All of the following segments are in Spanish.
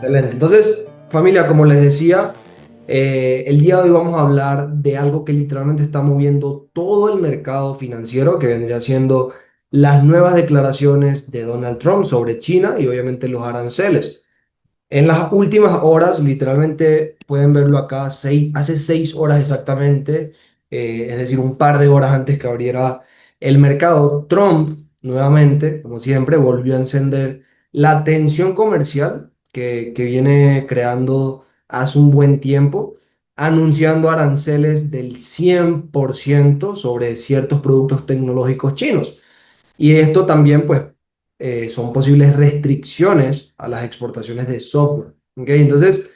Excelente. Entonces, familia, como les decía, el día de hoy vamos a hablar de algo que literalmente está moviendo todo el mercado financiero, que vendría siendo las nuevas declaraciones de Donald Trump sobre China y obviamente los aranceles. En las últimas horas, literalmente pueden verlo acá, hace 6 horas exactamente, es decir, un par de horas antes que abriera el mercado, Trump nuevamente, como siempre, volvió a encender la tensión comercial que viene creando hace un buen tiempo, anunciando aranceles del 100% sobre ciertos productos tecnológicos chinos. Y esto también, pues, son posibles restricciones a las exportaciones de software. ¿Ok? Entonces,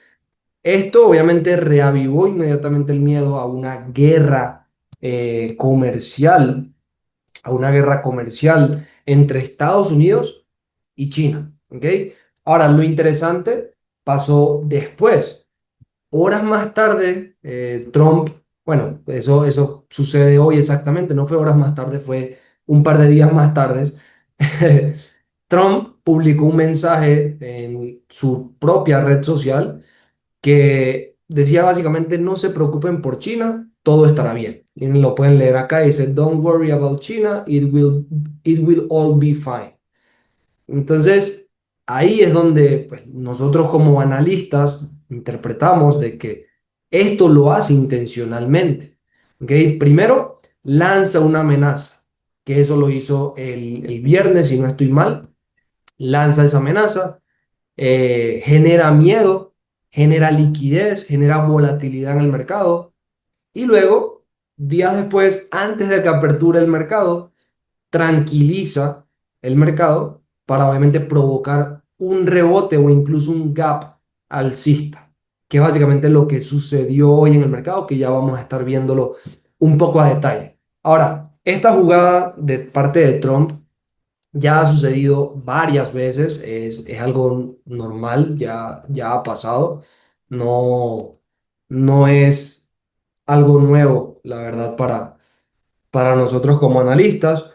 esto obviamente reavivó inmediatamente el miedo comercial, a una guerra comercial entre Estados Unidos y China. ¿Ok? Ahora, lo interesante pasó después. Horas más tarde, Trump, bueno, eso sucede hoy exactamente, no fue horas más tarde, fue un par de días más tarde. Trump publicó un mensaje en su propia red social que decía básicamente: no se preocupen por China, todo estará bien. Y lo pueden leer acá, dice: Don't worry about China, it will all be fine. Entonces, ahí es donde pues, nosotros como analistas interpretamos de que esto lo hace intencionalmente. ¿Ok? Primero, lanza una amenaza, que eso lo hizo el viernes, si no estoy mal. Lanza esa amenaza, genera miedo, genera liquidez, genera volatilidad en el mercado. Y luego, días después, antes de que aperture el mercado, tranquiliza el mercado para obviamente provocar un rebote o incluso un gap alcista, que es básicamente lo que sucedió hoy en el mercado, que ya vamos a estar viéndolo un poco a detalle. Ahora, esta jugada de parte de Trump ya ha sucedido varias veces, es algo normal, ya ha pasado, no, no es algo nuevo, la verdad, para nosotros como analistas.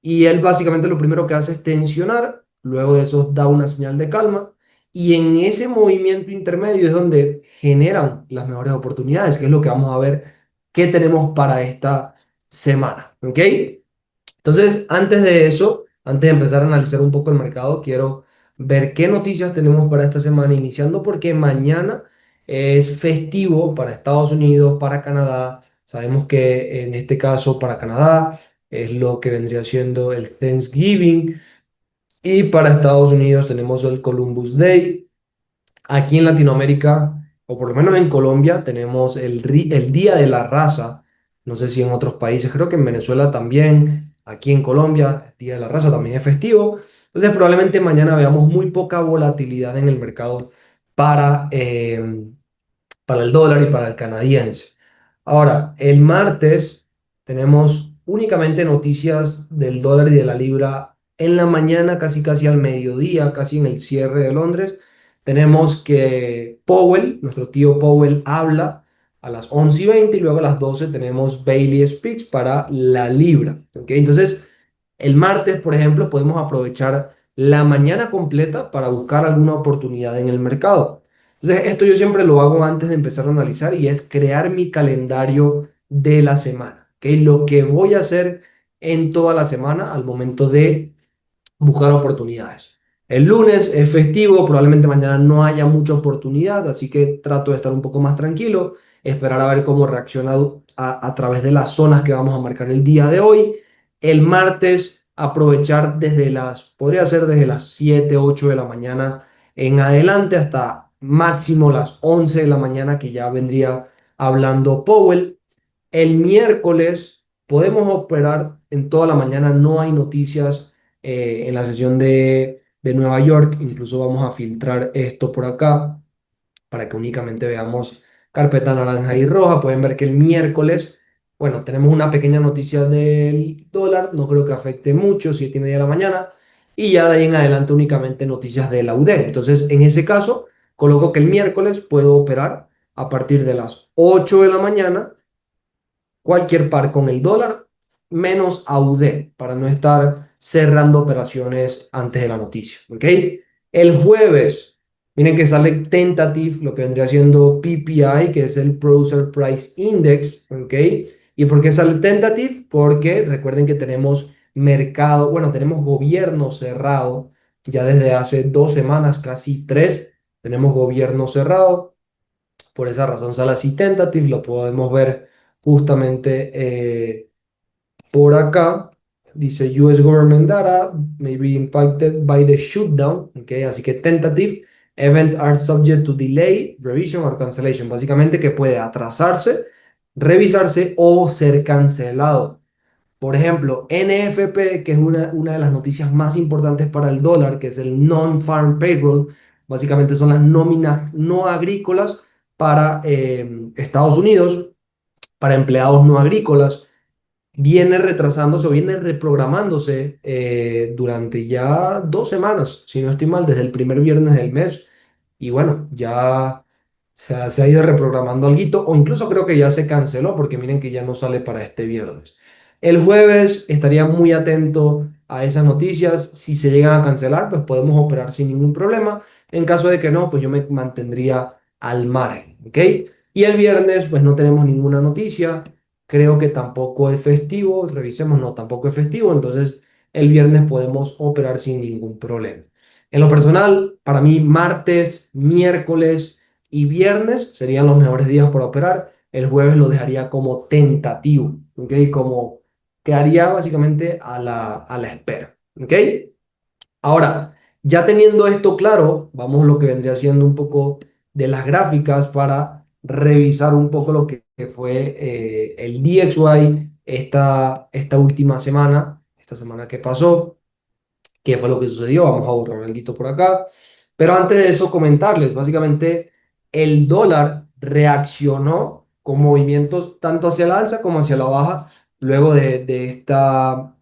Y él básicamente lo primero que hace es tensionar, luego de eso da una señal de calma, y en ese movimiento intermedio es donde generan las mejores oportunidades, que es lo que vamos a ver qué tenemos para esta semana. ¿Ok? Entonces, antes de eso, antes de empezar a analizar un poco el mercado, quiero ver qué noticias tenemos para esta semana, iniciando porque mañana es festivo para Estados Unidos, para Canadá. Sabemos que en este caso para Canadá es lo que vendría siendo el Thanksgiving, y para Estados Unidos tenemos el Columbus Day. Aquí en Latinoamérica, o por lo menos en Colombia, tenemos el Día de la Raza. No sé si en otros países, creo que en Venezuela también, aquí en Colombia, el Día de la Raza también es festivo. Entonces probablemente mañana veamos muy poca volatilidad en el mercado para, eh, para el dólar y para el canadiense. Ahora, el martes tenemos únicamente noticias del dólar y de la libra en la mañana, casi casi al mediodía, casi en el cierre de Londres. Tenemos que Powell, nuestro tío Powell, habla a las 11:20 y luego a las 12 tenemos Bailey Speaks para la libra. ¿Ok? Entonces, el martes, por ejemplo, podemos aprovechar la mañana completa para buscar alguna oportunidad en el mercado. Entonces, esto yo siempre lo hago antes de empezar a analizar y es crear mi calendario de la semana. ¿Ok? Lo que voy a hacer en toda la semana al momento de buscar oportunidades. El lunes es festivo, probablemente mañana no haya mucha oportunidad, así que trato de estar un poco más tranquilo, esperar a ver cómo reacciona a través de las zonas que vamos a marcar el día de hoy. El martes aprovechar podría ser desde las 7 8 de la mañana en adelante hasta máximo las 11 de la mañana, que ya vendría hablando Powell. El miércoles podemos operar en toda la mañana, no hay noticias en la sesión de Nueva York. Incluso vamos a filtrar esto por acá para que únicamente veamos carpeta naranja y roja. Pueden ver que el miércoles, bueno, tenemos una pequeña noticia del dólar, no creo que afecte mucho, 7:30 de la mañana, y ya de ahí en adelante únicamente noticias de la UD. Entonces, en ese caso, coloco que el miércoles puedo operar a partir de las 8 de la mañana cualquier par con el dólar menos AUD para no estar cerrando operaciones antes de la noticia. ¿Ok? El jueves. Miren que sale tentative, lo que vendría siendo PPI, que es el Producer Price Index, ¿ok? ¿Y por qué sale tentative? Porque recuerden que tenemos mercado, bueno, tenemos gobierno cerrado ya desde hace 2 semanas, casi tres, tenemos gobierno cerrado. Por esa razón sale así tentative, lo podemos ver justamente por acá. Dice US government data may be impacted by the shutdown, ¿ok? Así que tentative events are subject to delay, revision or cancellation. Básicamente que puede atrasarse, revisarse o ser cancelado. Por ejemplo, NFP, que es una de las noticias más importantes para el dólar, que es el Non-Farm Payroll, básicamente son las nóminas no agrícolas para Estados Unidos, para empleados no agrícolas, viene retrasándose o viene reprogramándose durante ya 2 semanas, si no estoy mal, desde el primer viernes del mes. Y bueno, ya se ha ido reprogramando alguito, o incluso creo que ya se canceló, porque miren que ya no sale para este viernes. El jueves estaría muy atento a esas noticias. Si se llegan a cancelar, pues podemos operar sin ningún problema. En caso de que no, pues yo me mantendría al margen, ¿ok? Y el viernes, pues no tenemos ninguna noticia. Creo que tampoco es festivo, revisemos, no, tampoco es festivo, entonces el viernes podemos operar sin ningún problema. En lo personal, para mí martes, miércoles y viernes serían los mejores días para operar. El jueves lo dejaría como tentativo, ¿ok? Como quedaría básicamente a la espera, ¿ok? Ahora, ya teniendo esto claro, vamos a lo que vendría siendo un poco de las gráficas para revisar un poco lo que fue el DXY esta última semana, esta semana que pasó, qué fue lo que sucedió. Vamos a borrar algo por acá. Pero antes de eso, comentarles, básicamente el dólar reaccionó con movimientos tanto hacia la alza como hacia la baja luego de esta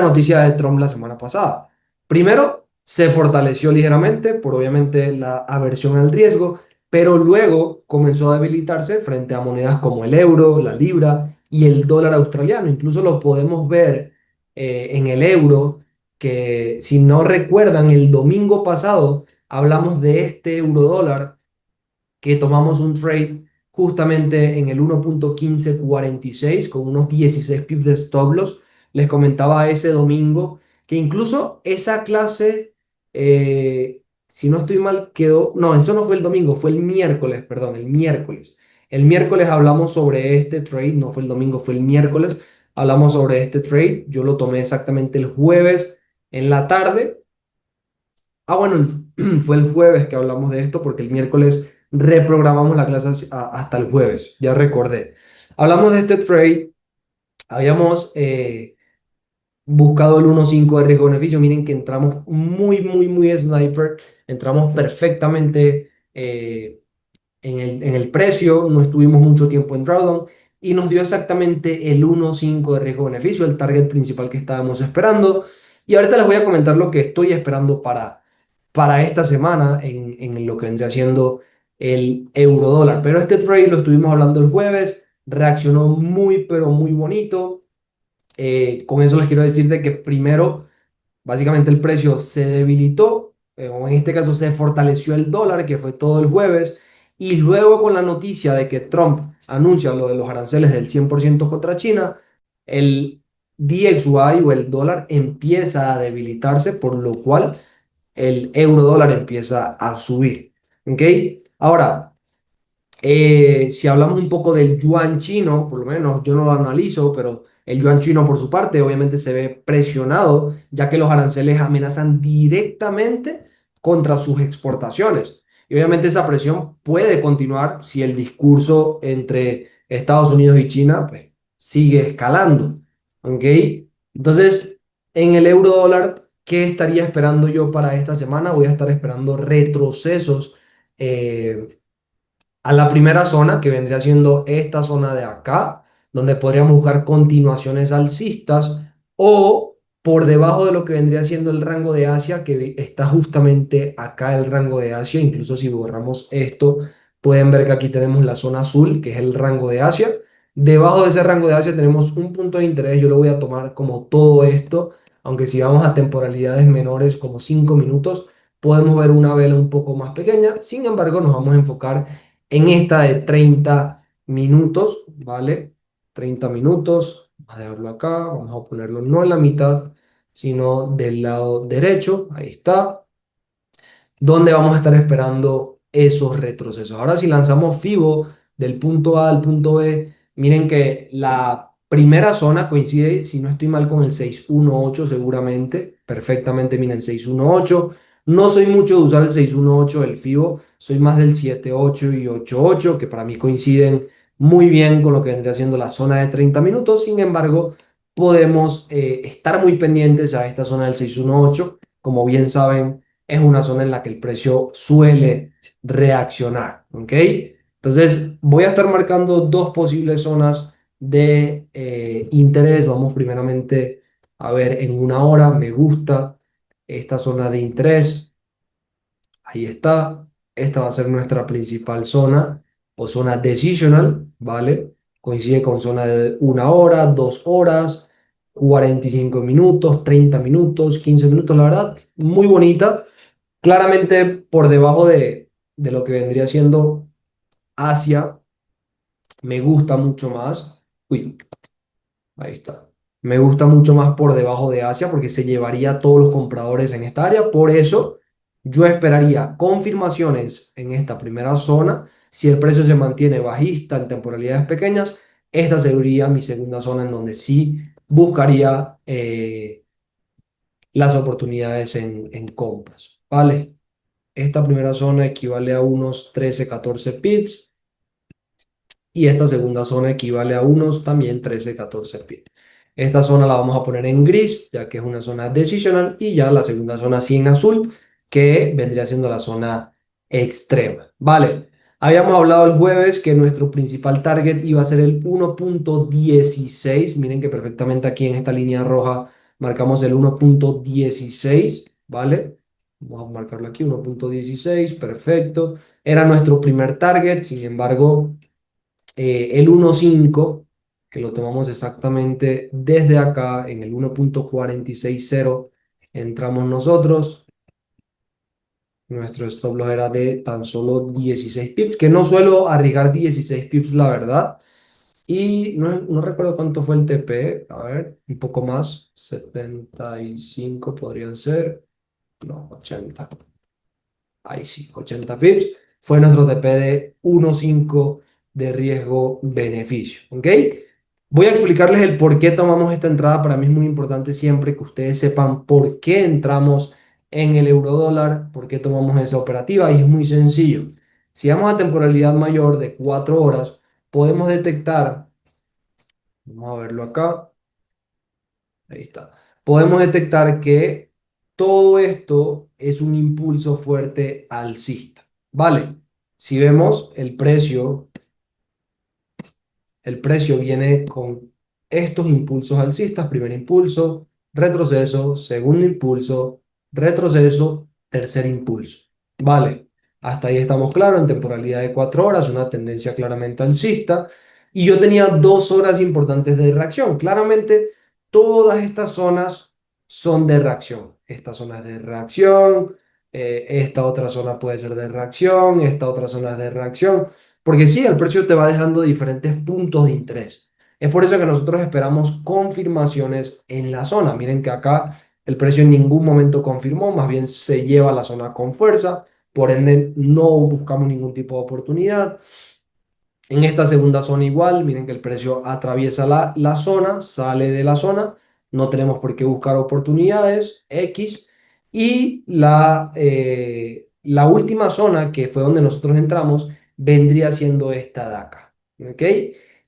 noticia de Trump la semana pasada. Primero, se fortaleció ligeramente por obviamente la aversión al riesgo, pero luego comenzó a debilitarse frente a monedas como el euro, la libra y el dólar australiano. Incluso lo podemos ver en el euro, que si no recuerdan, el domingo pasado hablamos de este euro dólar, que tomamos un trade justamente en el 1.1546 con unos 16 pips de stop loss. Les comentaba ese domingo que incluso esa clase, si no estoy mal, quedó, no, eso no fue el domingo, fue el miércoles, perdón, el miércoles. El miércoles hablamos sobre este trade, no fue el domingo, fue el miércoles. Hablamos sobre este trade, yo lo tomé exactamente el jueves en la tarde. Ah, bueno, fue el jueves que hablamos de esto porque el miércoles reprogramamos la clase hasta el jueves, ya recordé. Hablamos de este trade, habíamos buscado el 1.5 de riesgo-beneficio. Miren que entramos muy, muy, muy sniper, entramos perfectamente en el precio, no estuvimos mucho tiempo en drawdown y nos dio exactamente el 1.5 de riesgo-beneficio, el target principal que estábamos esperando. Y ahorita les voy a comentar lo que estoy esperando para esta semana en lo que vendría siendo el euro dólar. Pero este trade lo estuvimos hablando el jueves, reaccionó muy, pero muy bonito. Con eso les quiero decir de que primero, básicamente el precio se debilitó, o en este caso se fortaleció el dólar, que fue todo el jueves, y luego con la noticia de que Trump anuncia lo de los aranceles del 100% contra China, el DXY o el dólar empieza a debilitarse, por lo cual el euro dólar empieza a subir. ¿Ok? Ahora, si hablamos un poco del yuan chino, por lo menos yo no lo analizo, pero el yuan chino por su parte obviamente se ve presionado, ya que los aranceles amenazan directamente contra sus exportaciones. Y obviamente esa presión puede continuar si el discurso entre Estados Unidos y China pues, sigue escalando. ¿Ok? Entonces, en el euro dólar, ¿qué estaría esperando yo para esta semana? Voy a estar esperando retrocesos. A la primera zona, que vendría siendo esta zona de acá, donde podríamos buscar continuaciones alcistas, o por debajo de lo que vendría siendo el rango de Asia, que está justamente acá el rango de Asia. Incluso si borramos esto, pueden ver que aquí tenemos la zona azul, que es el rango de Asia. Debajo de ese rango de Asia tenemos un punto de interés, yo lo voy a tomar como todo esto, aunque si vamos a temporalidades menores como 5 minutos, podemos ver una vela un poco más pequeña. Sin embargo, nos vamos a enfocar en esta de 30 minutos, ¿vale? 30 minutos. Vamos a dejarlo acá, vamos a ponerlo no en la mitad, sino del lado derecho. Ahí está, donde vamos a estar esperando esos retrocesos. Ahora, si lanzamos FIBO del punto A al punto B, miren que la primera zona coincide, si no estoy mal, con el 618 seguramente, perfectamente, miren, 618. No soy mucho de usar el 618 del FIBO, soy más del 78 y 88, que para mí coinciden muy bien con lo que vendría siendo la zona de 30 minutos. Sin embargo, podemos estar muy pendientes a esta zona del 618. Como bien saben, es una zona en la que el precio suele reaccionar, ¿ok? Entonces, voy a estar marcando dos posibles zonas de interés. Vamos primeramente a ver en una hora. Me gusta esta zona de interés. Ahí está. Esta va a ser nuestra principal zona o zona decisional, ¿vale? Coincide con zona de una hora, 2 horas, 45 minutos, 30 minutos, 15 minutos, la verdad, muy bonita. Claramente por debajo de lo que vendría siendo Asia, me gusta mucho más. Uy, ahí está. Me gusta mucho más por debajo de Asia porque se llevaría a todos los compradores en esta área. Por eso yo esperaría confirmaciones en esta primera zona. Si el precio se mantiene bajista en temporalidades pequeñas, esta sería mi segunda zona en donde sí buscaría las oportunidades en compras. ¿Vale? Esta primera zona equivale a unos 13-14 pips y esta segunda zona equivale a unos también 13-14 pips. Esta zona la vamos a poner en gris, ya que es una zona decisional, y ya la segunda zona sí en azul, que vendría siendo la zona extrema. Vale, habíamos hablado el jueves que nuestro principal target iba a ser el 1.16. Miren que perfectamente aquí en esta línea roja marcamos el 1.16, ¿vale? Vamos a marcarlo aquí, 1.16, perfecto. Era nuestro primer target, sin embargo, el 1.5, que lo tomamos exactamente desde acá, en el 1.460, entramos nosotros. Nuestro stop loss era de tan solo 16 pips, que no suelo arriesgar 16 pips, la verdad. Y no recuerdo cuánto fue el TP, a ver, un poco más, 75 podrían ser, no, 80. Ahí sí, 80 pips. Fue nuestro TP de 1.5 de riesgo-beneficio. ¿Ok? Voy a explicarles el por qué tomamos esta entrada. Para mí es muy importante siempre que ustedes sepan por qué entramos en el eurodólar, por qué tomamos esa operativa. Y es muy sencillo. Si vamos a temporalidad mayor de 4 horas, podemos detectar, vamos a verlo acá, ahí está. Podemos detectar que todo esto es un impulso fuerte alcista. ¿Vale? Si vemos el precio viene con estos impulsos alcistas: primer impulso, retroceso, segundo impulso, retroceso, tercer impulso. Vale, hasta ahí estamos claros, en temporalidad de 4 horas, una tendencia claramente alcista. Y yo tenía 2 horas importantes de reacción. Claramente, todas estas zonas son de reacción. Esta zona es de reacción, esta otra zona puede ser de reacción, esta otra zona es de reacción. Porque sí, el precio te va dejando diferentes puntos de interés. Es por eso que nosotros esperamos confirmaciones en la zona. Miren que acá el precio en ningún momento confirmó, más bien se lleva la zona con fuerza, por ende no buscamos ningún tipo de oportunidad. En esta segunda zona igual, miren que el precio atraviesa la zona, sale de la zona, no tenemos por qué buscar oportunidades, X. Y la última zona, que fue donde nosotros entramos, vendría siendo esta de acá. ¿Ok?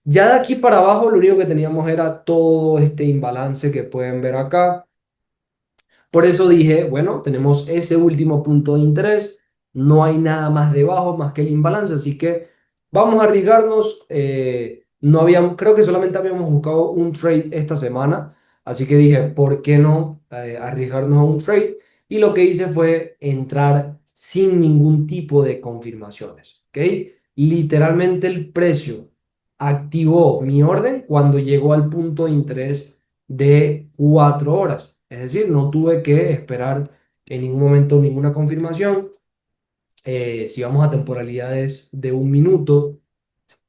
Ya de aquí para abajo lo único que teníamos era todo este imbalance que pueden ver acá. Por eso dije, bueno, tenemos ese último punto de interés, no hay nada más debajo más que el imbalance, así que vamos a arriesgarnos. No habíamos, creo que solamente habíamos buscado un trade esta semana, así que dije, ¿por qué no arriesgarnos a un trade? Y lo que hice fue entrar sin ningún tipo de confirmaciones, ¿ok? Literalmente el precio activó mi orden cuando llegó al punto de interés de 4 horas. Es decir, no tuve que esperar en ningún momento ninguna confirmación. Si vamos a temporalidades de un minuto,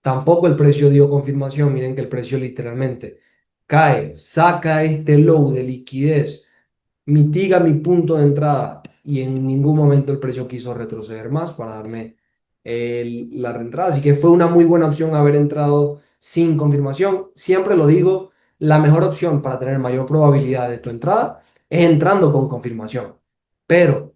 tampoco el precio dio confirmación. Miren que el precio literalmente cae, saca este low de liquidez, mitiga mi punto de entrada y en ningún momento el precio quiso retroceder más para darme la reentrada. Así que fue una muy buena opción haber entrado sin confirmación. Siempre lo digo, la mejor opción para tener mayor probabilidad de tu entrada es entrando con confirmación. Pero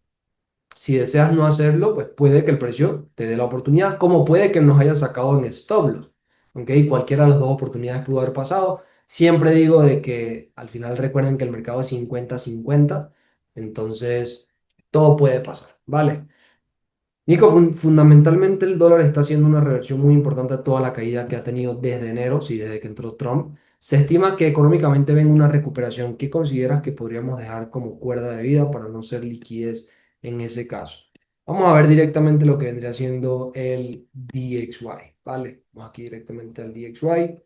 si deseas no hacerlo, pues puede que el precio te dé la oportunidad, como puede que nos haya sacado en stop loss. ¿Ok? Cualquiera de las dos oportunidades pudo haber pasado. Siempre digo de que al final recuerden que el mercado es 50-50, entonces todo puede pasar, ¿vale? Nico, fundamentalmente el dólar está haciendo una reversión muy importante a toda la caída que ha tenido desde enero, sí, desde que entró Trump. Se estima que económicamente ven una recuperación. ¿Qué consideras que podríamos dejar como cuerda de vida para no ser liquidez en ese caso? Vamos a ver directamente lo que vendría siendo el DXY, ¿vale? Vamos aquí directamente al DXY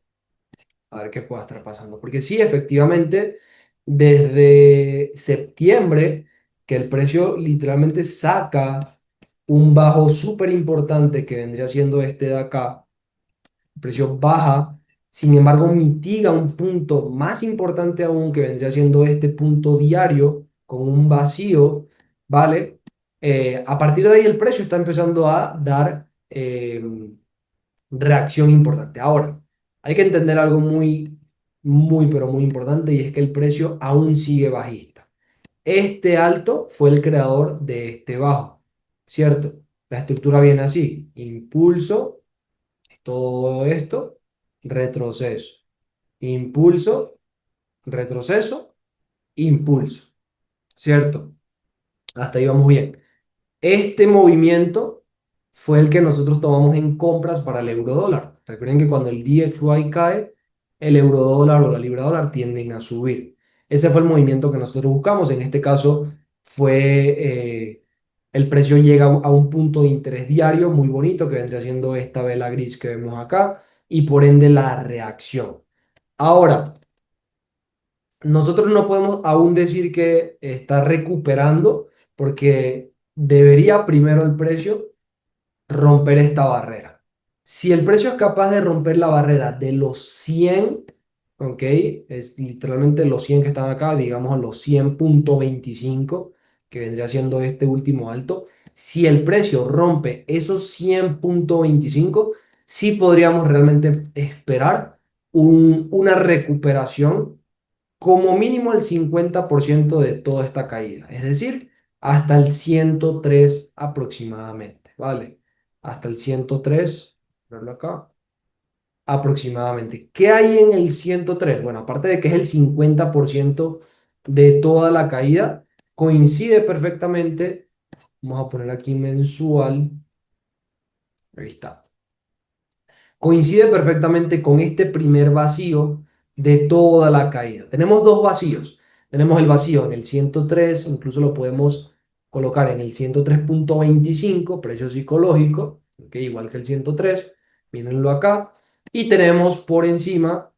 a ver qué pueda estar pasando. Porque sí, efectivamente, desde septiembre, que el precio literalmente saca un bajo súper importante que vendría siendo este de acá, el precio baja, sin embargo, mitiga un punto más importante aún que vendría siendo este punto diario con un vacío, ¿vale? A partir de ahí el precio está empezando a dar reacción importante. Ahora, hay que entender algo pero muy importante y es que el precio aún sigue bajista. Este alto fue el creador de este bajo, ¿cierto? La estructura viene así, impulso, todo esto, retroceso, impulso, retroceso, impulso, ¿cierto? Hasta ahí vamos bien. Este movimiento fue el que nosotros tomamos en compras para el euro dólar. Recuerden que cuando el DXY cae, el euro dólar o la libra dólar tienden a subir. Ese fue el movimiento que nosotros buscamos. En este caso fue el precio llega a un punto de interés diario muy bonito que vendría siendo esta vela gris que vemos acá y por ende la reacción. Ahora, nosotros no podemos aún decir que está recuperando porque debería primero el precio romper esta barrera. Si el precio es capaz de romper la barrera de los 100, ¿ok? Es literalmente los 100 que están acá, digamos los 100.25, que vendría siendo este último alto. Si el precio rompe esos 100.25, sí podríamos realmente esperar una recuperación como mínimo el 50% de toda esta caída, es decir, hasta el 103 aproximadamente, ¿vale? Hasta el 103, verlo acá, aproximadamente. ¿Qué hay en el 103? Bueno, aparte de que es el 50% de toda la caída, coincide perfectamente, vamos a poner aquí mensual, ahí está, coincide perfectamente con este primer vacío de toda la caída. Tenemos dos vacíos. Tenemos el vacío en el 103, incluso lo podemos colocar en el 103.25, precio psicológico, que igual que el 103, mírenlo acá. Y tenemos por encima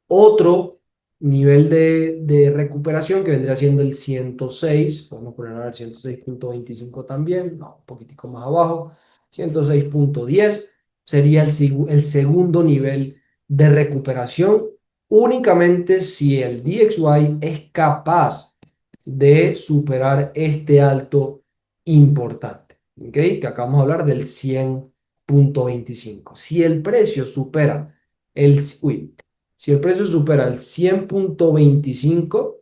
otro nivel de recuperación que vendría siendo el 106, podemos poner ahora el 106.25 también, no, un poquitico más abajo, 106.10 sería el segundo nivel de recuperación, únicamente si el DXY es capaz de superar este alto importante, ¿ok? Que acabamos de hablar del 100.25. Si el precio supera uy, si el precio supera el 100.25,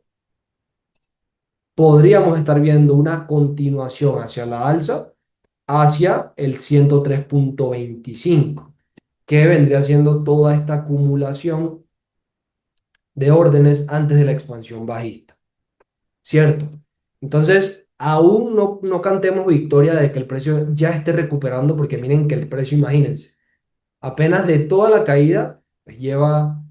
podríamos estar viendo una continuación hacia la alza, hacia el 103.25, que vendría siendo toda esta acumulación de órdenes antes de la expansión bajista, ¿cierto? Entonces, aún no cantemos victoria de que el precio ya esté recuperando, porque miren que el precio, imagínense, apenas de toda la caída, pues lleva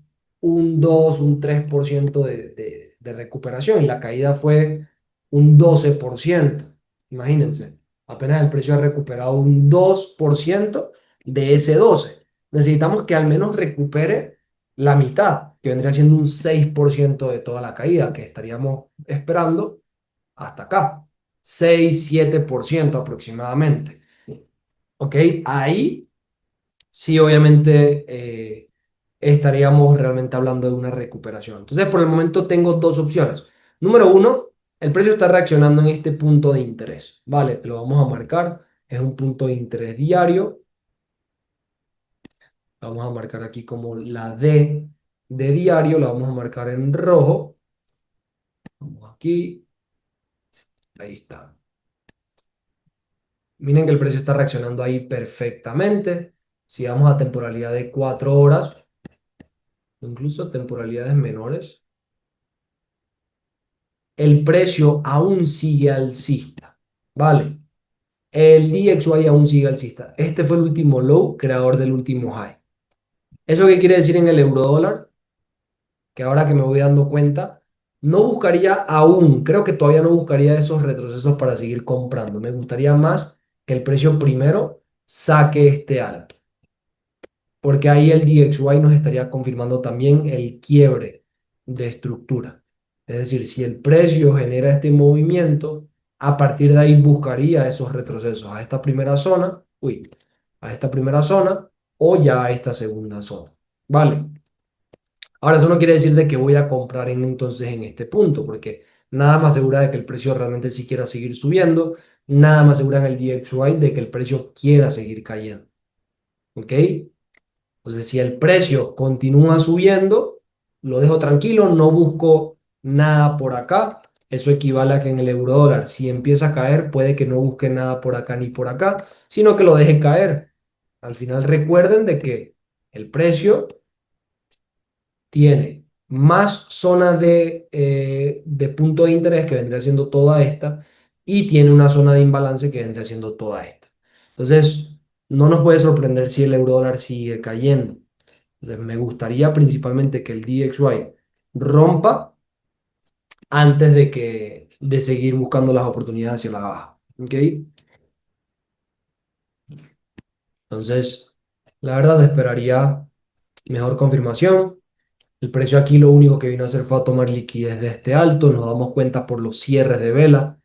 un 2 un 3% de recuperación y la caída fue un 12%. Imagínense, apenas el precio ha recuperado un 2% de ese 12. Necesitamos que al menos recupere la mitad, que vendría siendo un 6% de toda la caída que estaríamos esperando hasta acá. 6-7% aproximadamente. ¿Ok? Ahí sí, obviamente estaríamos realmente hablando de una recuperación. Entonces, por el momento tengo dos opciones. Número uno, el precio está reaccionando en este punto de interés. Vale, lo vamos a marcar. Es un punto de interés diario. Vamos a marcar aquí como la D de diario. La vamos a marcar en rojo. Vamos aquí. Ahí está. Miren que el precio está reaccionando ahí perfectamente. Si vamos a temporalidad de 4 horas, incluso temporalidades menores, el precio aún sigue alcista, ¿vale? El DXY aún sigue alcista. Este fue el último low, creador del último high. ¿Eso qué quiere decir en el euro dólar? Que ahora que me voy dando cuenta, no buscaría aún, creo que todavía no buscaría esos retrocesos para seguir comprando. Me gustaría más que el precio primero saque este alto, porque ahí el DXY nos estaría confirmando también el quiebre de estructura. Es decir, si el precio genera este movimiento, a partir de ahí buscaría esos retrocesos a esta primera zona, a esta primera zona o ya a esta segunda zona. ¿Vale? Ahora, eso no quiere decir de que voy a comprar entonces en este punto, porque nada me asegura de que el precio realmente sí quiera seguir subiendo, nada me asegura en el DXY de que el precio quiera seguir cayendo. ¿Ok? Entonces, si el precio continúa subiendo, lo dejo tranquilo, no busco nada por acá. Eso equivale a que en el euro dólar, si empieza a caer, puede que no busque nada por acá ni por acá, sino que lo deje caer. Al final recuerden de que el precio tiene más zona de punto de interés que vendría siendo toda esta y tiene una zona de imbalance que vendría siendo toda esta. Entonces, no nos puede sorprender si el euro dólar sigue cayendo. Entonces, me gustaría principalmente que el DXY rompa antes de seguir buscando las oportunidades hacia la baja. ¿Ok? Entonces, la verdad esperaría mejor confirmación. El precio aquí lo único que vino a hacer fue a tomar liquidez de este alto. Nos damos cuenta por los cierres de vela.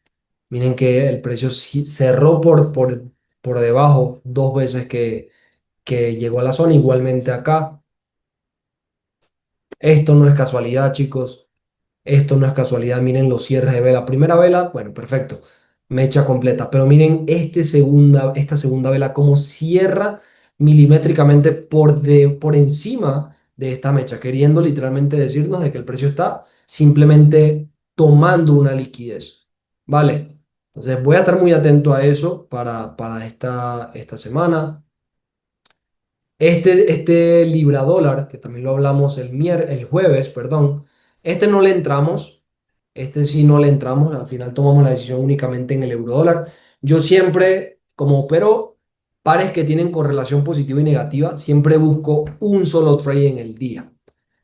Miren que el precio cerró por debajo dos veces que llegó a la zona. Igualmente acá. Esto no es casualidad, chicos. Esto no es casualidad, miren los cierres de vela. Primera vela, bueno, perfecto, mecha completa. Pero miren esta segunda vela cómo cierra milimétricamente por encima de esta mecha, queriendo literalmente decirnos de que el precio está simplemente tomando una liquidez. ¿Vale? Entonces voy a estar muy atento a eso para esta semana. Este libra dólar, que también lo hablamos el jueves, perdón, este no le entramos, este sí no le entramos, al final tomamos la decisión únicamente en el euro dólar. Yo siempre, como opero pares que tienen correlación positiva y negativa, siempre busco un solo trade en el día.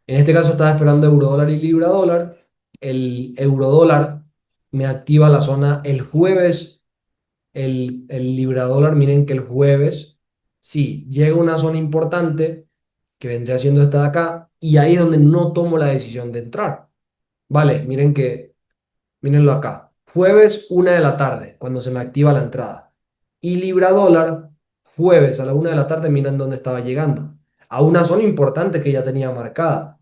En este caso estaba esperando euro dólar y libra dólar. El euro dólar me activa la zona el jueves, el libra dólar, miren que el jueves, sí, llega a una zona importante que vendría siendo esta de acá, y ahí es donde no tomo la decisión de entrar. Vale, mírenlo acá. Jueves, 1 de la tarde, cuando se me activa la entrada. Y libra dólar, jueves a la 1 de la tarde, miren dónde estaba llegando. A una zona importante que ya tenía marcada.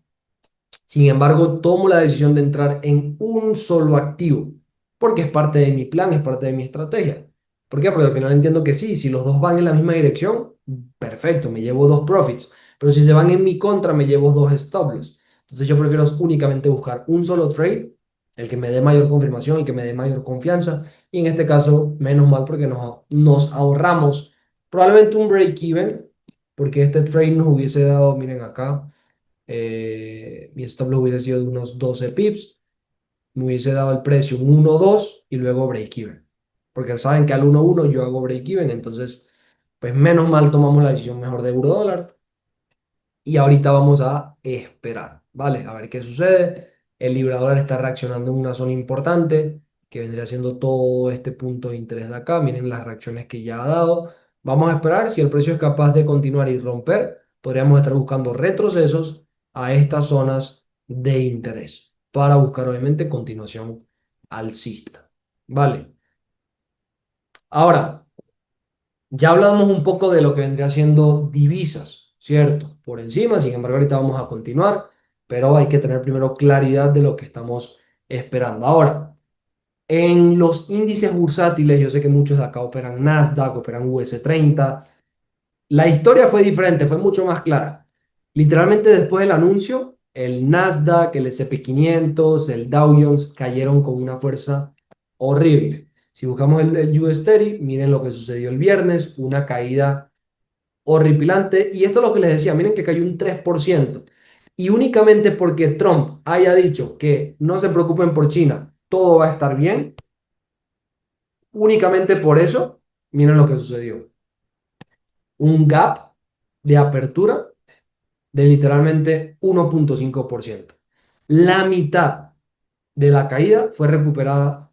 Sin embargo, tomo la decisión de entrar en un solo activo, porque es parte de mi plan, es parte de mi estrategia. ¿Por qué? Porque al final entiendo que sí, si los dos van en la misma dirección, perfecto, me llevo dos profits, pero si se van en mi contra, me llevo dos stop loss. Entonces yo prefiero únicamente buscar un solo trade, el que me dé mayor confirmación, el que me dé mayor confianza, y en este caso, menos mal porque nos ahorramos probablemente un break-even, porque este trade nos hubiese dado, miren acá, mi stop loss hubiese sido de unos 12 pips, me hubiese dado el precio un 1-2 y luego break even. Porque saben que al 1-1 yo hago break even, entonces, pues menos mal tomamos la decisión mejor de euro dólar. Y ahorita vamos a esperar, ¿vale? A ver qué sucede. El libra dólar está reaccionando en una zona importante, que vendría siendo todo este punto de interés de acá. Miren las reacciones que ya ha dado. Vamos a esperar. Si el precio es capaz de continuar y romper, podríamos estar buscando retrocesos a estas zonas de interés para buscar, obviamente, continuación alcista. ¿Vale? Ahora, ya hablamos un poco de lo que vendría siendo divisas, ¿cierto? Por encima, sin embargo, ahorita vamos a continuar, pero hay que tener primero claridad de lo que estamos esperando. Ahora, en los índices bursátiles, yo sé que muchos de acá operan Nasdaq, operan US30. La historia fue diferente, fue mucho más clara. Literalmente después del anuncio, el Nasdaq, el S&P 500, el Dow Jones cayeron con una fuerza horrible. Si buscamos el US 30, miren lo que sucedió el viernes, una caída horripilante. Y esto es lo que les decía, miren que cayó un 3%. Y únicamente porque Trump haya dicho que no se preocupen por China, todo va a estar bien, únicamente por eso, miren lo que sucedió. Un gap de apertura de literalmente 1,5%. La mitad de la caída fue recuperada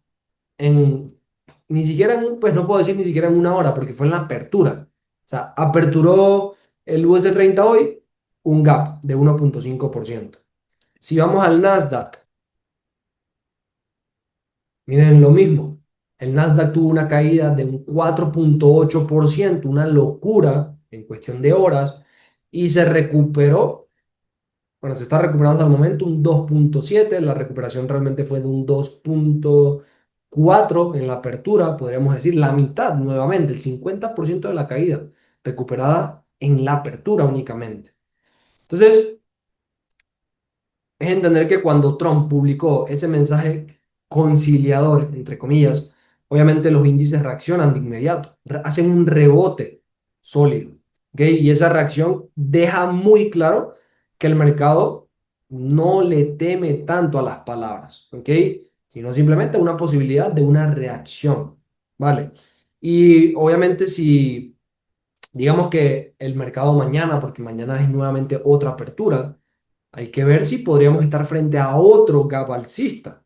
en, ni siquiera en, pues no puedo decir ni siquiera en una hora, porque fue en la apertura. O sea, aperturó el US 30 hoy, un gap de 1,5%. Si vamos al Nasdaq, miren lo mismo. El Nasdaq tuvo una caída de un 4,8%, una locura en cuestión de horas, y se recuperó. Bueno, se está recuperando hasta el momento un 2,7. La recuperación realmente fue de un 2,4 en la apertura, podríamos decir la mitad nuevamente, el 50% de la caída recuperada en la apertura únicamente. Entonces, es entender que cuando Trump publicó ese mensaje conciliador, entre comillas, obviamente los índices reaccionan de inmediato, hacen un rebote sólido, ¿ok? Y esa reacción deja muy claro que el mercado no le teme tanto a las palabras, ¿ok? Sino simplemente una posibilidad de una reacción, ¿vale? Y obviamente si digamos que el mercado mañana, porque mañana es nuevamente otra apertura, hay que ver si podríamos estar frente a otro gap alcista.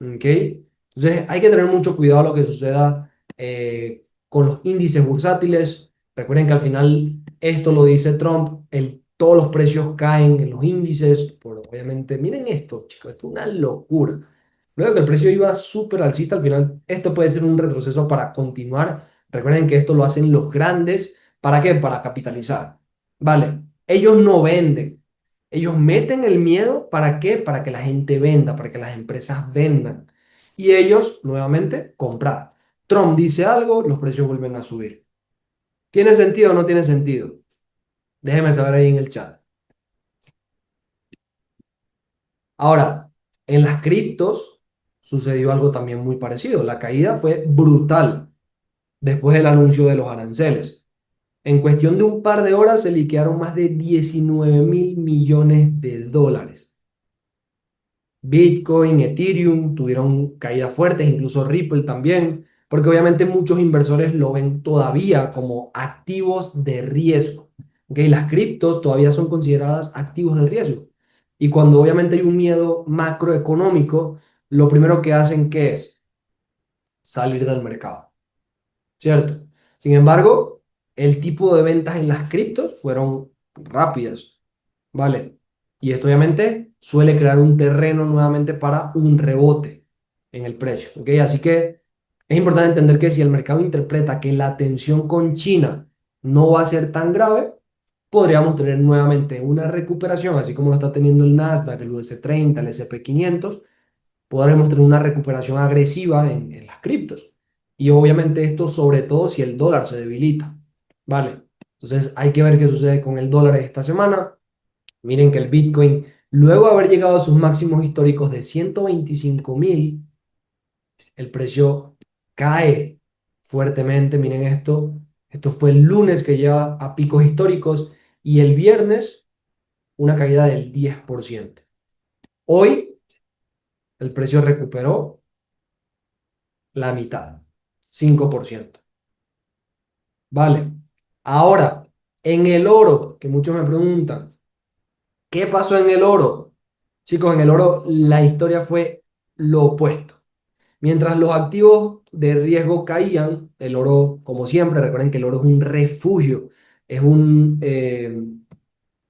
¿Ok? Entonces hay que tener mucho cuidado lo que suceda con los índices bursátiles. Recuerden que al final esto lo dice Trump, todos los precios caen en los índices, por, obviamente, miren esto, chicos, esto es una locura. Luego que el precio iba súper alcista, al final esto puede ser un retroceso para continuar. Recuerden que esto lo hacen los grandes. ¿Para qué? Para capitalizar. Vale, ellos no venden. Ellos meten el miedo, ¿para qué? Para que la gente venda, para que las empresas vendan. Y ellos, nuevamente, comprar. Trump dice algo, los precios vuelven a subir. ¿Tiene sentido o no tiene sentido? Déjeme saber ahí en el chat. Ahora, en las criptos sucedió algo también muy parecido. La caída fue brutal después del anuncio de los aranceles. En cuestión de un par de horas se liquidaron más de 19.000 millones de dólares. Bitcoin, Ethereum tuvieron caídas fuertes, incluso Ripple también, porque obviamente muchos inversores lo ven todavía como activos de riesgo. ¿Ok? Las criptos todavía son consideradas activos de riesgo. Y cuando obviamente hay un miedo macroeconómico, lo primero que hacen que es salir del mercado, ¿cierto? Sin embargo, el tipo de ventas en las criptos fueron rápidas. Vale. Y esto obviamente suele crear un terreno nuevamente para un rebote en el precio. ¿Ok? Así que es importante entender que si el mercado interpreta que la tensión con China no va a ser tan grave, podríamos tener nuevamente una recuperación, así como lo está teniendo el Nasdaq, el US 30, el S&P 500. Podremos tener una recuperación agresiva en las criptos. Y obviamente esto sobre todo si el dólar se debilita. Vale. Entonces hay que ver qué sucede con el dólar esta semana. Miren que el Bitcoin, luego de haber llegado a sus máximos históricos de 125.000, el precio cae fuertemente. Miren esto. Esto fue el lunes que lleva a picos históricos y el viernes una caída del 10%. Hoy el precio recuperó la mitad, 5%. Vale. Ahora, en el oro, que muchos me preguntan, ¿qué pasó en el oro? Chicos, en el oro la historia fue lo opuesto. Mientras los activos de riesgo caían, el oro, como siempre, recuerden que el oro es un refugio, es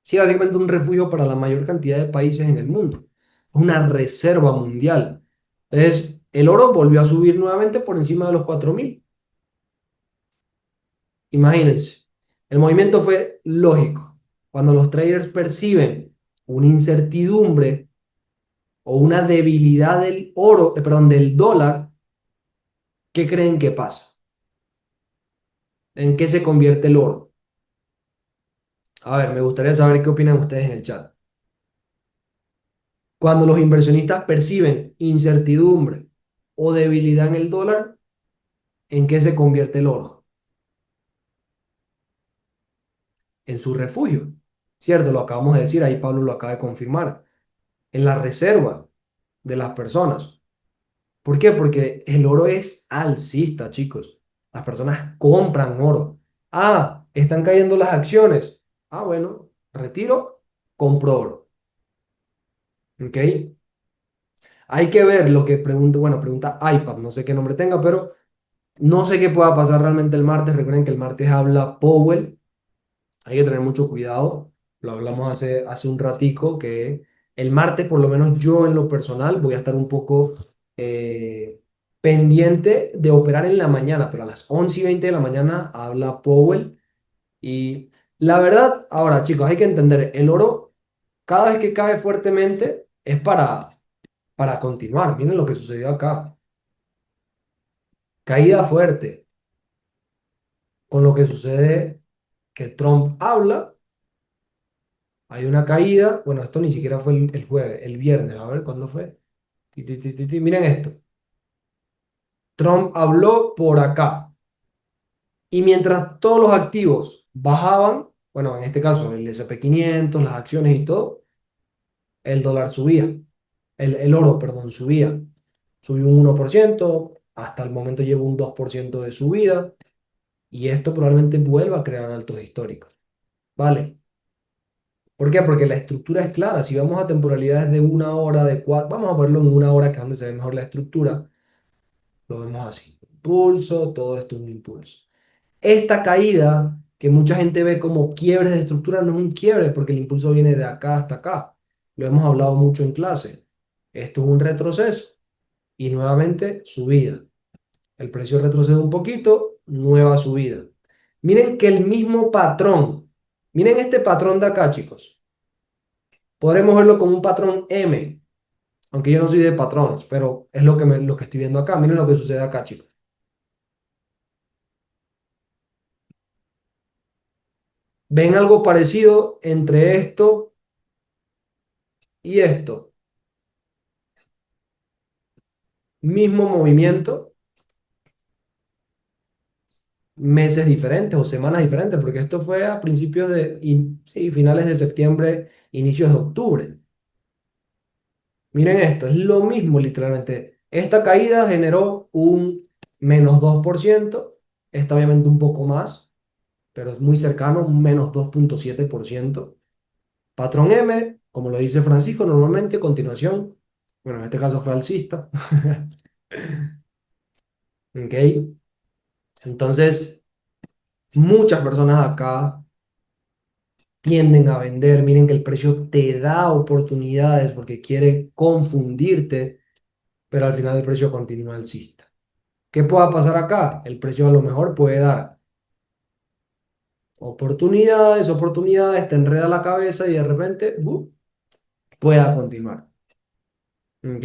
sí, básicamente un refugio para la mayor cantidad de países en el mundo. Es una reserva mundial. Entonces, el oro volvió a subir nuevamente por encima de los 4.000. Imagínense, el movimiento fue lógico. Cuando los traders perciben una incertidumbre o una debilidad del oro, perdón, del dólar, ¿qué creen que pasa? ¿En qué se convierte el oro? A ver, me gustaría saber qué opinan ustedes en el chat. Cuando los inversionistas perciben incertidumbre o debilidad en el dólar, ¿en qué se convierte el oro? En su refugio. ¿Cierto? Lo acabamos de decir, ahí Pablo lo acaba de confirmar. En la reserva de las personas. ¿Por qué? Porque el oro es alcista, chicos. Las personas compran oro. Ah, están cayendo las acciones. Ah, bueno, retiro, compro oro. ¿Ok? Hay que ver lo que pregunta, bueno, pregunta iPad, no sé qué nombre tenga, pero no sé qué pueda pasar realmente el martes. Recuerden que el martes habla Powell. Hay que tener mucho cuidado. Lo hablamos hace un ratico que el martes, por lo menos yo en lo personal, voy a estar un poco pendiente de operar en la mañana, pero a las 11:20 de la mañana habla Powell. Y la verdad, ahora chicos, hay que entender, el oro cada vez que cae fuertemente es para continuar. Miren lo que sucedió acá. Caída fuerte, con lo que sucede que Trump habla. Hay una caída, bueno, esto ni siquiera fue el jueves, el viernes, a ver cuándo fue. Miren esto. Trump habló por acá y mientras todos los activos bajaban, bueno, en este caso el S&P 500, las acciones y todo, el dólar subía, el oro, perdón, subía. Subió un 1%, hasta el momento lleva un 2% de subida y esto probablemente vuelva a crear altos históricos, ¿vale? ¿Por qué? Porque la estructura es clara. Si vamos a temporalidades de una hora, de cuatro, vamos a verlo en una hora, que es donde se ve mejor la estructura. Lo vemos así. Impulso, todo esto es un impulso. Esta caída, que mucha gente ve como quiebres de estructura, no es un quiebre, porque el impulso viene de acá hasta acá. Lo hemos hablado mucho en clase. Esto es un retroceso y nuevamente subida. El precio retrocede un poquito, nueva subida. Miren que el mismo patrón, miren este patrón de acá, chicos. Podremos verlo como un patrón M, aunque yo no soy de patrones, pero es lo que estoy viendo acá. Miren lo que sucede acá, chicos. ¿Ven algo parecido entre esto y esto? Mismo movimiento, meses diferentes o semanas diferentes, porque esto fue a principios sí, finales de septiembre, inicios de octubre. Miren esto, es lo mismo literalmente. Esta caída generó un -2%, esta obviamente un poco más, pero es muy cercano, un -2,7%. Patrón M, como lo dice Francisco, normalmente continuación, bueno, en este caso fue alcista, ¿ok? Entonces, muchas personas acá tienden a vender, miren que el precio te da oportunidades porque quiere confundirte, pero al final el precio continúa alcista. ¿Qué pueda pasar acá? El precio a lo mejor puede dar oportunidades, te enreda la cabeza y de repente pueda continuar, ¿ok?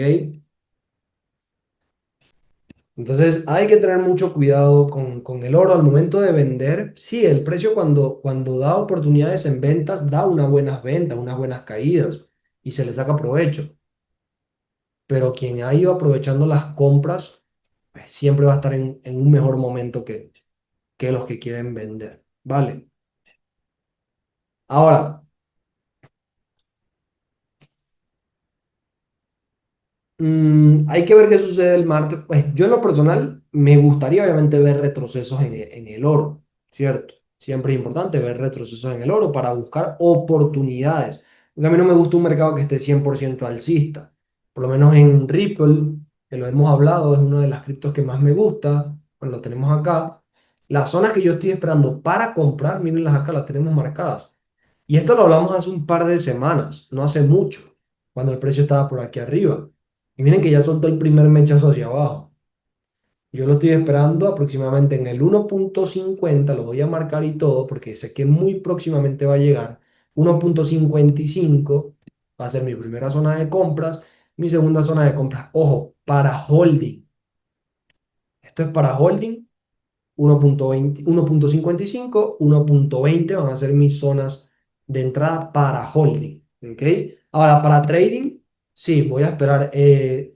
Entonces hay que tener mucho cuidado con el oro al momento de vender. Sí, el precio cuando da oportunidades en ventas, da unas buenas ventas, unas buenas caídas y se le saca provecho. Pero quien ha ido aprovechando las compras, pues, siempre va a estar en un mejor momento que los que quieren vender. ¿Vale? Ahora, hay que ver qué sucede el martes. Pues yo en lo personal me gustaría obviamente ver retrocesos en el oro, ¿cierto? Siempre es importante ver retrocesos en el oro para buscar oportunidades. Porque a mí no me gusta un mercado que esté 100% alcista. Por lo menos en Ripple, que lo hemos hablado, es una de las criptos que más me gusta. Bueno, lo tenemos acá. Las zonas que yo estoy esperando para comprar, mírenlas acá, las tenemos marcadas. Y esto lo hablamos hace un par de semanas, no hace mucho, cuando el precio estaba por aquí arriba. Y miren que ya soltó el primer mechazo hacia abajo. Yo lo estoy esperando aproximadamente en el 1.50, lo voy a marcar y todo porque sé que muy próximamente va a llegar. 1.55 va a ser mi primera zona de compras, mi segunda zona de compras. Ojo, para holding. Esto es para holding 1.20, 1.55, 1.20 van a ser mis zonas de entrada para holding. ¿Ok? Ahora, para trading, sí, voy a esperar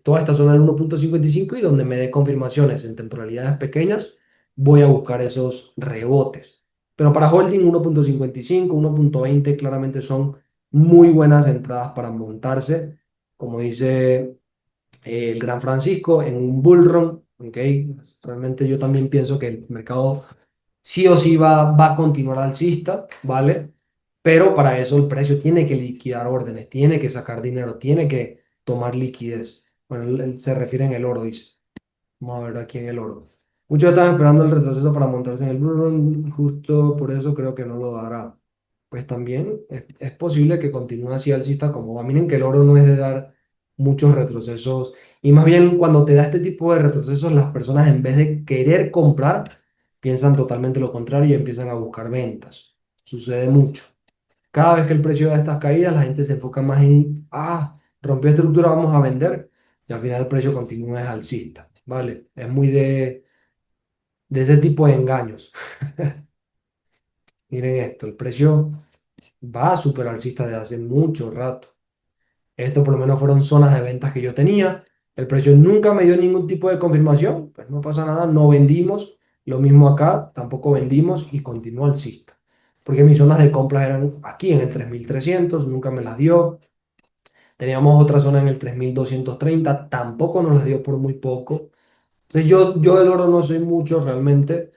toda esta zona del 1.55 y donde me dé confirmaciones en temporalidades pequeñas, voy a buscar esos rebotes. Pero para holding 1.55, 1.20 claramente son muy buenas entradas para montarse, como dice el Gran Francisco, en un bull run. ¿Ok? Realmente yo también pienso que el mercado sí o sí va a continuar alcista, ¿vale? Pero para eso el precio tiene que liquidar órdenes, tiene que sacar dinero, tiene que tomar liquidez. Bueno, él se refiere en el oro, dice. Vamos a ver aquí en el oro. Muchos están esperando el retroceso para montarse en el Blue Run, justo por eso creo que no lo dará. Pues también es posible que continúe así alcista como va. Miren que el oro no es de dar muchos retrocesos y más bien cuando te da este tipo de retrocesos las personas en vez de querer comprar piensan totalmente lo contrario y empiezan a buscar ventas. Sucede mucho. Cada vez que el precio da estas caídas la gente se enfoca más en, rompió estructura, vamos a vender y al final el precio continúa es alcista. ¿Vale? Es muy de ese tipo de engaños. Miren esto, el precio va súper alcista desde hace mucho rato. Esto por lo menos fueron zonas de ventas que yo tenía. El precio nunca me dio ningún tipo de confirmación. Pues no pasa nada, no vendimos. Lo mismo acá, tampoco vendimos y continuó alcista. Porque mis zonas de compras eran aquí en el 3.300, nunca me las dio. Teníamos otra zona en el 3.230, tampoco nos las dio por muy poco. Entonces yo del oro no soy mucho realmente,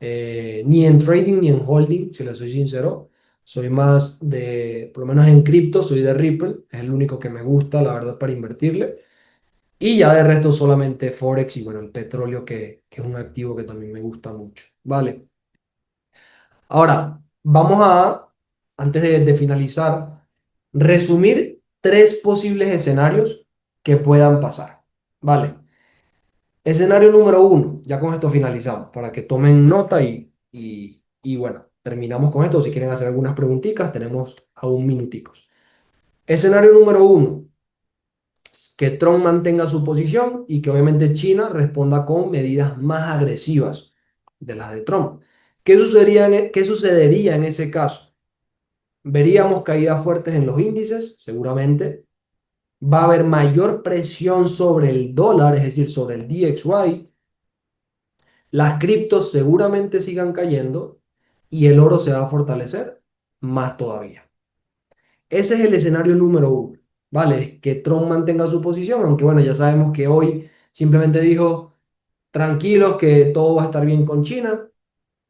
ni en trading ni en holding, si le soy sincero. Soy más de, por lo menos en cripto, soy de Ripple, es el único que me gusta, la verdad, para invertirle. Y ya de resto solamente Forex y bueno, el petróleo, que es un activo que también me gusta mucho. Vale. Ahora, vamos a, antes de finalizar, resumir tres posibles escenarios que puedan pasar. Vale. Escenario número uno, ya con esto finalizamos, para que tomen nota y bueno, terminamos con esto. Si quieren hacer algunas preguntitas, tenemos aún minuticos. Escenario número uno, que Trump mantenga su posición y que obviamente China responda con medidas más agresivas de las de Trump. ¿Qué sucedería en ese caso? Veríamos caídas fuertes en los índices, seguramente. Va a haber mayor presión sobre el dólar, es decir, sobre el DXY. Las criptos seguramente sigan cayendo y el oro se va a fortalecer más todavía. Ese es el escenario número uno, ¿vale? Es que Trump mantenga su posición, aunque bueno, ya sabemos que hoy simplemente dijo, tranquilos, que todo va a estar bien con China,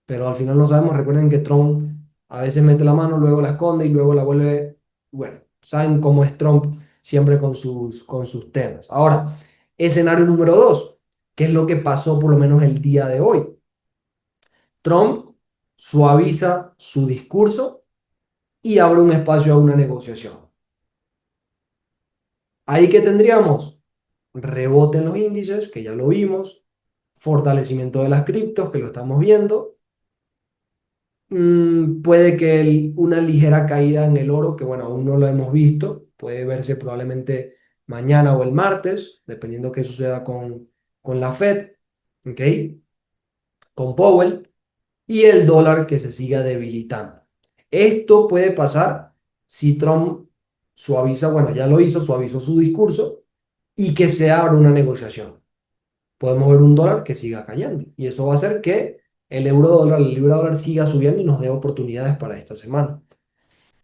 pero al final no sabemos. Recuerden que Trump a veces mete la mano, luego la esconde y luego la vuelve, bueno, saben cómo es Trump siempre con sus temas. Ahora, escenario número dos, ¿qué es lo que pasó por lo menos el día de hoy? Trump suaviza su discurso y abre un espacio a una negociación. Ahí que tendríamos rebote en los índices, que ya lo vimos, fortalecimiento de las criptos, que lo estamos viendo. Puede que una ligera caída en el oro, que bueno, aún no lo hemos visto, puede verse probablemente mañana o el martes, dependiendo qué suceda con la Fed, ¿ok? Con Powell. Y el dólar que se siga debilitando. Esto puede pasar si Trump suaviza, bueno, ya lo hizo, suavizó su discurso y que se abra una negociación. Podemos ver un dólar que siga cayendo y eso va a hacer que el euro dólar, el libra dólar siga subiendo y nos dé oportunidades para esta semana.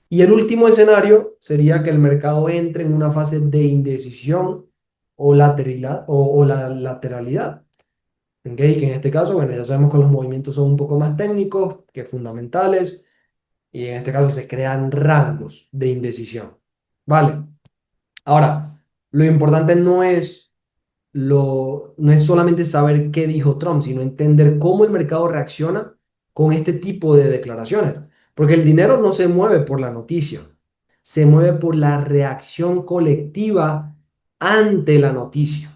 Y el último escenario sería que el mercado entre en una fase de indecisión o la lateralidad. ¿Ok? Que en este caso, bueno, ya sabemos que los movimientos son un poco más técnicos que fundamentales y en este caso se crean rangos de indecisión. ¿Vale? Ahora, lo importante no es solamente saber qué dijo Trump, sino entender cómo el mercado reacciona con este tipo de declaraciones. Porque el dinero no se mueve por la noticia, se mueve por la reacción colectiva ante la noticia.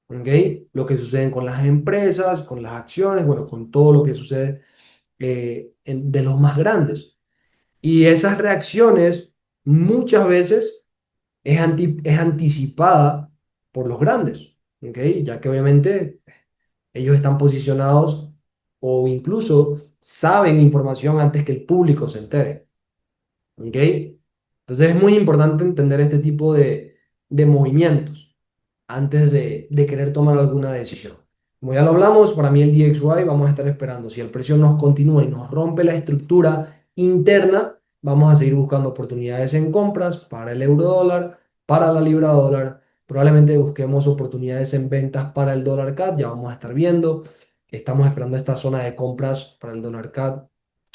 ¿ok? Lo que sucede con las empresas, con las acciones, bueno, con todo lo que sucede de los más grandes. Y esas reacciones muchas veces es anticipada por los grandes, ¿ok? Ya que obviamente ellos están posicionados o incluso saben información antes que el público se entere, ¿ok? Entonces es muy importante entender este tipo de movimientos antes de querer tomar alguna decisión. Como ya lo hablamos, para mí el DXY vamos a estar esperando. Si el precio nos continúa y nos rompe la estructura interna, vamos a seguir buscando oportunidades en compras para el euro dólar, para la libra dólar. Probablemente busquemos oportunidades en ventas para el dólar CAD, ya vamos a estar viendo. Estamos esperando esta zona de compras para el dólar CAD.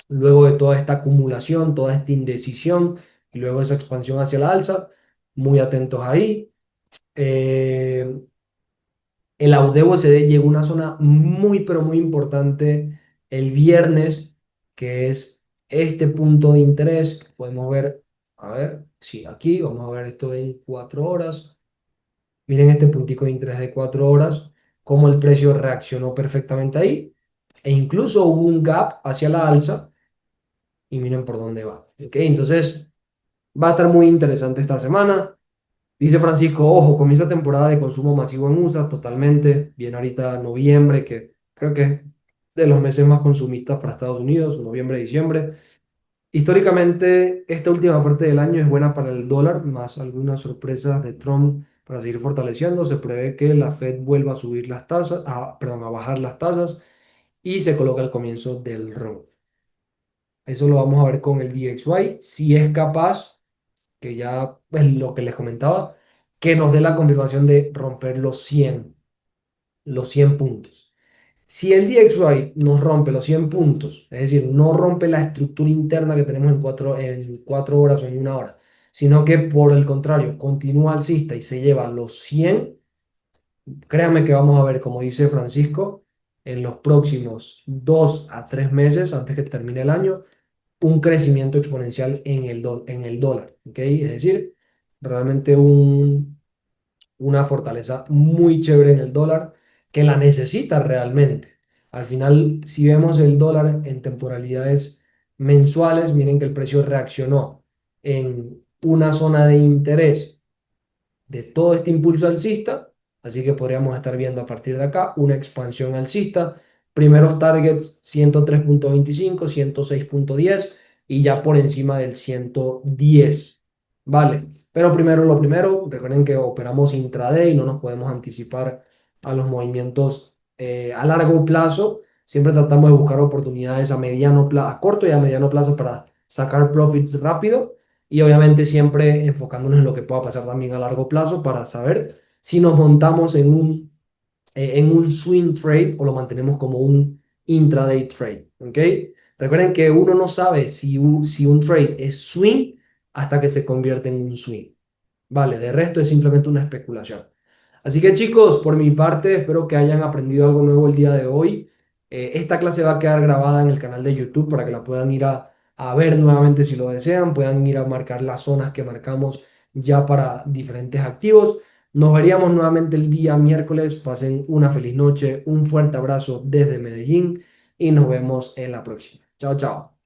Luego de toda esta acumulación, toda esta indecisión y luego esa expansión hacia la alza, muy atentos ahí. Eh, el Audebo SD llegó a una zona muy, pero muy importante el viernes, que es este punto de interés que podemos ver. A ver, sí, aquí vamos a ver esto en 4 horas. Miren este puntico de interés de 4 horas, cómo el precio reaccionó perfectamente ahí. E incluso hubo un gap hacia la alza y miren por dónde va. ¿Ok? Entonces, va a estar muy interesante esta semana. Dice Francisco, ojo, comienza temporada de consumo masivo en USA, totalmente. Viene ahorita noviembre, que creo que es de los meses más consumistas para Estados Unidos, noviembre, diciembre. Históricamente, esta última parte del año es buena para el dólar, más algunas sorpresas de Trump para seguir fortaleciendo. Se prevé que la Fed vuelva a subir las tasas, perdón, a bajar las tasas y se coloca el comienzo del run. Eso lo vamos a ver con el DXY, si es capaz que ya es lo que les comentaba, que nos dé la confirmación de romper los cien puntos. Si el DXY nos rompe los 100 puntos, es decir, no rompe la estructura interna que tenemos en cuatro horas o en una hora, sino que por el contrario, continúa alcista y se lleva los 100, créanme que vamos a ver, como dice Francisco, en los próximos 2 a 3 meses, antes que termine el año, un crecimiento exponencial en el dólar, ¿ok? Es decir, realmente una fortaleza muy chévere en el dólar que la necesita realmente. Al final, si vemos el dólar en temporalidades mensuales, miren que el precio reaccionó en una zona de interés de todo este impulso alcista, así que podríamos estar viendo a partir de acá una expansión alcista, primeros targets 103.25, 106.10 y ya por encima del 110, ¿vale? Pero primero lo primero, recuerden que operamos intraday, no nos podemos anticipar a los movimientos a largo plazo, siempre tratamos de buscar oportunidades a mediano plazo, a corto y a mediano plazo para sacar profits rápido y obviamente siempre enfocándonos en lo que pueda pasar también a largo plazo para saber si nos montamos en un swing trade o lo mantenemos como un intraday trade, ¿ok? Recuerden que uno no sabe si un trade es swing hasta que se convierte en un swing, ¿vale? De resto es simplemente una especulación. Así que chicos, por mi parte, espero que hayan aprendido algo nuevo el día de hoy. Esta clase va a quedar grabada en el canal de YouTube para que la puedan ir a ver nuevamente si lo desean, puedan ir a marcar las zonas que marcamos ya para diferentes activos. Nos veríamos nuevamente el día miércoles. Pasen una feliz noche, un fuerte abrazo desde Medellín y nos vemos en la próxima. Chao, chao.